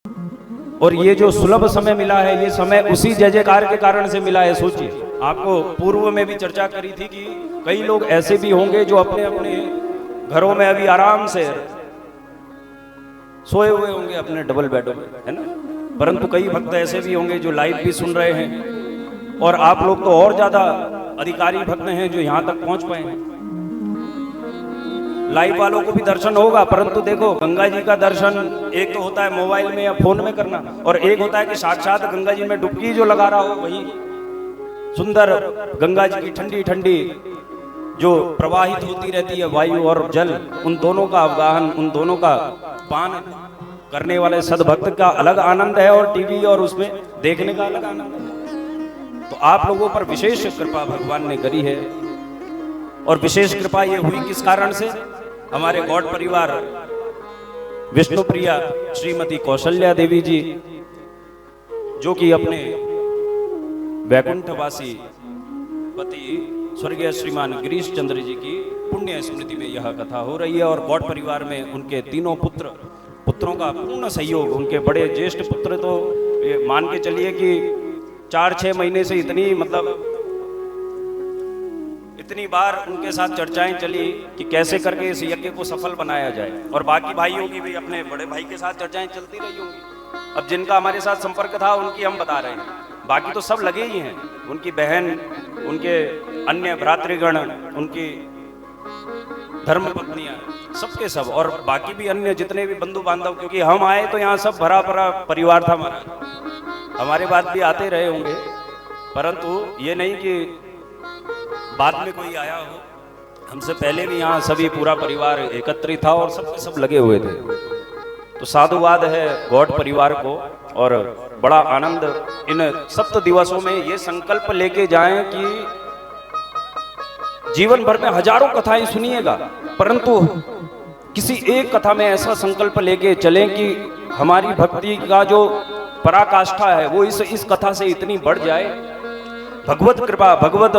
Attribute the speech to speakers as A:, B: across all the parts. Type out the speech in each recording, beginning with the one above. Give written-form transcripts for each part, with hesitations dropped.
A: और ये जो सुलभ समय मिला है, ये समय उसी जय जयकार के कारण से मिला है। सोचिए, आपको पूर्व में भी चर्चा करी थी कि कई लोग ऐसे भी होंगे जो अपने अपने घरों में अभी आराम से सोए हुए होंगे अपने डबल बेडों में, है ना। परंतु कई भक्त ऐसे भी होंगे जो लाइव भी सुन रहे हैं, और आप लोग तो और ज्यादा अधिकारी भक्त हैं जो यहां तक पहुंच पाए हैं। लाइव वालों को भी दर्शन होगा, परंतु देखो, गंगा जी का दर्शन एक तो होता है मोबाइल में या फोन में करना, और एक होता है कि साक्षात गंगा जी में डुबकी जो लगा रहा हो, वही सुंदर गंगा जी की ठंडी ठंडी जो प्रवाहित होती रहती है वायु और जल, उन दोनों का अवगाहन, उन दोनों का पान करने वाले सदभक्त का अलग आनंद है, और टीवी और उसमें देखने का अलग आनंद है। तो आप लोगों पर विशेष कृपा भगवान ने करी है, और विशेष कृपा ये हुई किस कारण से? हमारे गौड़ परिवार विष्णुप्रिया श्रीमती कौशल्या देवी जी, जो कि अपने वैकुंठवासी पति स्वर्गीय श्रीमान गिरीश चंद्र जी की पुण्य स्मृति में यह कथा हो रही है। और गौड़ परिवार में उनके तीनों पुत्रों का पूर्ण सहयोग, उनके बड़े ज्येष्ठ पुत्र तो ये मान के चलिए कि 4-6 महीने से इतनी बार उनके साथ चर्चाएं चली कि कैसे करके इस यज्ञ को सफल बनाया जाए, और बाकी भाइयों की भी अपने बड़े भाई के साथ चर्चाएं चलती रही होंगी। अब जिनका हमारे साथ संपर्क था उनकी हम बता रहे हैं, बाकी तो सब लगे ही हैं, उनकी बहन, उनके अन्य भ्रातृगण, उनकी धर्म पत्नियां, सबके सब, और बाकी भी अन्य जितने भी बंधु बांधव, क्योंकि हम आए तो यहाँ सब भरा भरा परिवार था महाराज। हमारे बाद भी आते रहे होंगे, परंतु ये नहीं कि बाद में कोई आया हो, हमसे पहले भी यहाँ सभी पूरा परिवार एकत्रित था और सब सब लगे हुए थे। तो साधुवाद है गौड़ परिवार को, और बड़ा आनंद इन सप्त दिवसों में ये संकल्प लेके जाएं कि जीवन भर में हजारों कथाएं सुनिएगा, परंतु किसी एक कथा में ऐसा संकल्प लेके चलें कि हमारी भक्ति का जो पराकाष्ठा है वो इस कथा से इतनी बढ़ जाए, भगवत कृपा, भगवत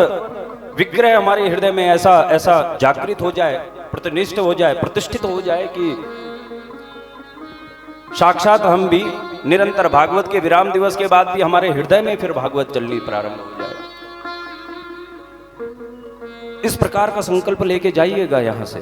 A: विग्रह हमारे हृदय में ऐसा जागृत हो जाए, प्रतिनिष्ठ हो जाए, प्रतिष्ठित हो जाए कि साक्षात हम भी निरंतर भागवत के विराम दिवस के बाद भी हमारे हृदय में फिर भागवत चलनी प्रारंभ हो जाए। इस प्रकार का संकल्प लेके जाइएगा यहां से।